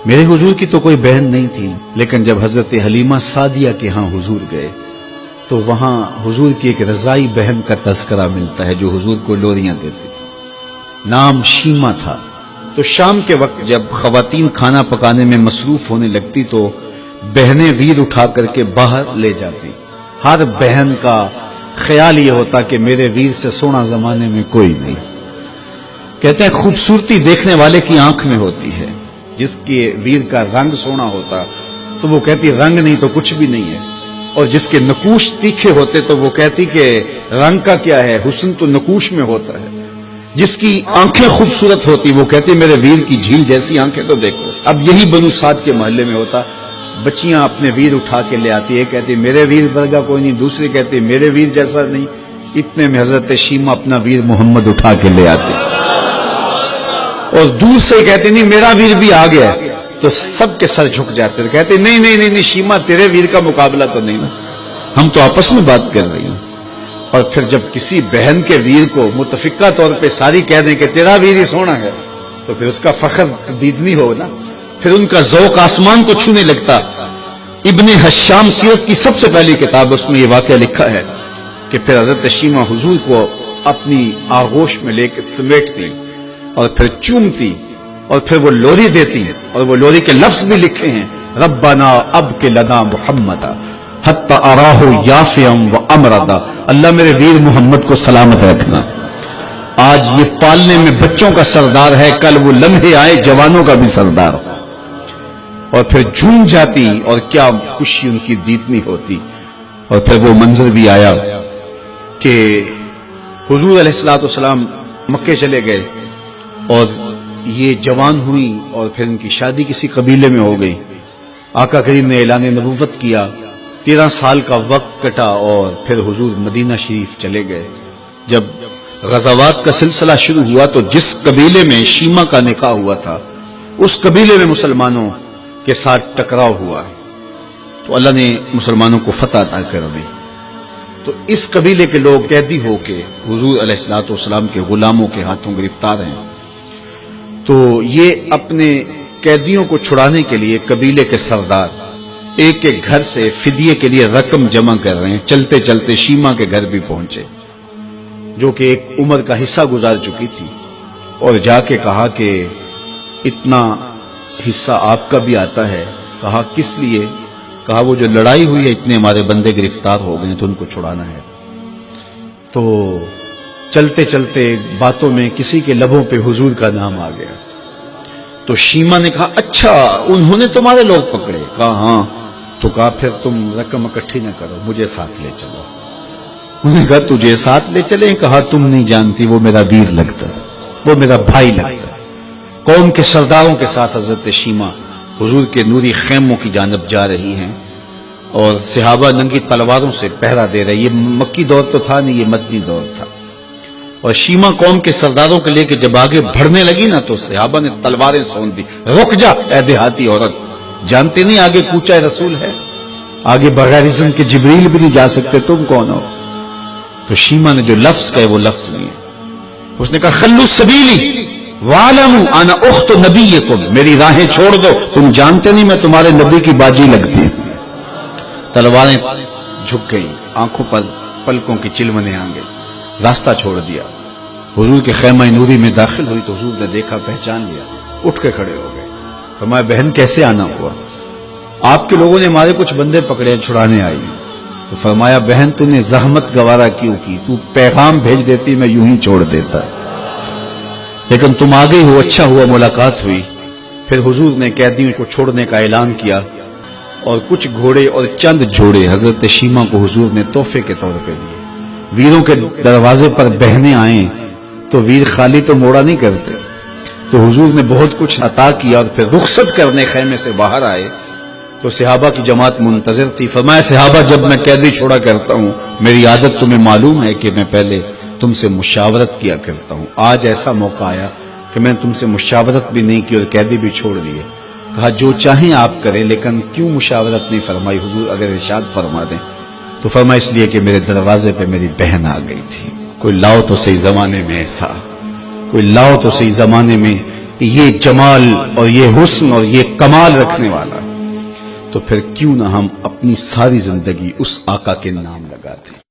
میرے حضور کی تو کوئی بہن نہیں تھی، لیکن جب حضرت حلیمہ سعدیہ کے ہاں حضور گئے تو وہاں حضور کی ایک رضائی بہن کا تذکرہ ملتا ہے جو حضور کو لوریاں دیتی تھی، نام شیمہ تھا۔ تو شام کے وقت جب خواتین کھانا پکانے میں مصروف ہونے لگتی تو بہنیں ویر اٹھا کر کے باہر لے جاتی۔ ہر بہن کا خیال یہ ہوتا کہ میرے ویر سے سونا زمانے میں کوئی نہیں۔ کہتے ہیں خوبصورتی دیکھنے والے کی آنکھ میں ہوتی ہے، جس کے ویر کا رنگ سونا ہوتا تو وہ کہتی رنگ نہیں تو کچھ بھی نہیں ہے، اور جس کے نقوش تیکھے ہوتے تو وہ کہتی کہ رنگ کا کیا ہے، حسن تو نقوش میں ہوتا ہے۔ جس کی آنکھیں خوبصورت ہوتی وہ کہتی میرے ویر کی جھیل جیسی آنکھیں تو دیکھو۔ اب یہی بنو سعد کے محلے میں ہوتا، بچیاں اپنے ویر اٹھا کے لے آتی، ایک کہتی میرے ویر ورگا کوئی نہیں، دوسری کہتی میرے ویر جیسا نہیں۔ اتنے میں حضرت شیمہ اپنا ویر محمد اٹھا کے لے آتی، اور دور سے کہتے نہیں میرا ویر بھی آ گیا، تو سب کے سر جھک جاتے، کہتے نہیں نہیں نہیں شیمہ تیرے ویر کا مقابلہ تو نہیں نا، ہم تو آپس میں بات کر رہی ہوں۔ اور پھر جب کسی بہن کے ویر کو متفقہ طور پہ ساری کہہ دیں کہ تیرا ویر ہی سونا ہے تو پھر اس کا فخر دیدنی ہو نا، پھر ان کا ذوق آسمان کو چھونے لگتا۔ ابن حشام سیرت کی سب سے پہلی کتاب، اس میں یہ واقعہ لکھا ہے کہ پھر حضرت شیمہ حضور کو اپنی آغوش میں لے کے سمیٹتی اور پھر چومتی اور پھر وہ لوری دیتی، اور وہ لوری کے لفظ بھی لکھے ہیں، ربنا ابق لنا محمدا حتی اراہ یافعا و امردا، اللہ میرے ویر محمد کو سلامت رکھنا۔ آج یہ پالنے میں بچوں کا سردار ہے، کل وہ لمحے آئے جوانوں کا بھی سردار ہو۔ اور پھر جھوم جاتی اور کیا خوشی ان کی دیدنی ہوتی۔ اور پھر وہ منظر بھی آیا کہ حضور علیہ السلام مکے چلے گئے اور یہ جوان ہوئی اور پھر ان کی شادی کسی قبیلے میں ہو گئی۔ آقا کریم نے اعلان نبوت کیا، 13 سال کا وقت کٹا اور پھر حضور مدینہ شریف چلے گئے۔ جب غزوات کا سلسلہ شروع ہوا تو جس قبیلے میں شیمہ کا نکاح ہوا تھا اس قبیلے میں مسلمانوں کے ساتھ ٹکراؤ ہوا تو اللہ نے مسلمانوں کو فتح عطا کر دی۔ تو اس قبیلے کے لوگ قیدی ہو کے حضور علیہ السلام کے غلاموں کے ہاتھوں گرفتار ہیں۔ تو یہ اپنے قیدیوں کو چھڑانے کے لیے قبیلے کے سردار ایک ایک گھر سے فدیے کے لیے رقم جمع کر رہے ہیں۔ چلتے چلتے شیمہ کے گھر بھی پہنچے جو کہ ایک عمر کا حصہ گزار چکی تھی، اور جا کے کہا کہ اتنا حصہ آپ کا بھی آتا ہے۔ کہا کس لیے؟ کہا وہ جو لڑائی ہوئی ہے اتنے ہمارے بندے گرفتار ہو گئے تو ان کو چھڑانا ہے۔ تو چلتے چلتے باتوں میں کسی کے لبوں پہ حضور کا نام آ گیا تو شیمہ نے کہا اچھا انہوں نے تمہارے لوگ پکڑے؟ کہا ہاں۔ تو کہا پھر تم رقم اکٹھی نہ کرو، مجھے ساتھ لے چلو۔ انہوں نے کہا تجھے ساتھ لے چلیں؟ کہا تم نہیں جانتی وہ میرا ویر لگتا ہے، وہ میرا بھائی لگتا ہے۔ قوم کے سرداروں کے ساتھ حضرت شیمہ حضور کے نوری خیموں کی جانب جا رہی ہیں اور صحابہ ننگی تلواروں سے پہرا دے رہے۔ یہ مکی دور تو تھا نہیں، یہ مدنی دور تھا۔ اور شیمہ قوم کے سرداروں کے لے کے جب آگے بڑھنے لگی نا تو صحابہ نے تلواریں سونت دی، رک جا اے دیہاتی عورت، جانتے نہیں آگے کوچہ رسول ہے، آگے بغیر اذن کے جبریل بھی نہیں جا سکتے، تم کون ہو؟ تو شیمہ نے جو لفظ کہے وہ لفظ نہیں ہے۔ اس نے کہا خلو سبیلی وَعَلَمُوا أَنَا أُخْتُ نَبِيِّكُمْ، میری راہیں چھوڑ دو، تم جانتے نہیں میں تمہارے نبی کی باجی لگتی ہوں۔ تلواریں جھک گئی، آنکھوں پر پلکوں کی چلمنے آ گئی، راستہ چھوڑ دیا۔ حضور کے خیمہ نوری میں داخل ہوئی تو حضور نے دیکھا، پہچان لیا، اٹھ کے کھڑے ہو گئے۔ فرمایا بہن کیسے آنا ہوا؟ آپ کے لوگوں نے ہمارے کچھ بندے پکڑے چھڑانے آئی۔ تو فرمایا بہن تو نے زحمت گوارا کیوں کی؟ تو پیغام بھیج دیتی میں یوں ہی چھوڑ دیتا، لیکن تم آ گئی ہو، اچھا ہوا ملاقات ہوئی۔ پھر حضور نے قیدیوں کو چھوڑنے کا اعلان کیا اور کچھ گھوڑے اور چند جوڑے حضرت شیمہ کو حضور نے تحفے کے طور پہ دیے۔ ویروں کے دروازے پر بہنیں آئیں تو ویر خالی تو موڑا نہیں کرتے، تو حضور نے بہت کچھ عطا کیا اور پھر رخصت کرنے خیمے سے باہر آئے تو صحابہ کی جماعت منتظر تھی۔ فرمایا صحابہ جب میں قیدی چھوڑا کرتا ہوں میری عادت تمہیں معلوم ہے کہ میں پہلے تم سے مشاورت کیا کرتا ہوں، آج ایسا موقع آیا کہ میں تم سے مشاورت بھی نہیں کی اور قیدی بھی چھوڑ دیے۔ کہا جو چاہیں آپ کریں، لیکن کیوں مشاورت نہیں فرمائی؟ حضور اگر ارشاد فرما دیں تو فرمایا اس لیے کہ میرے دروازے پہ میری بہن آ گئی تھی۔ کوئی لاؤ تو صحیح زمانے میں ایسا، کوئی لاؤ تو صحیح زمانے میں یہ جمال اور یہ حسن اور یہ کمال رکھنے والا، تو پھر کیوں نہ ہم اپنی ساری زندگی اس آقا کے نام لگاتے ہیں۔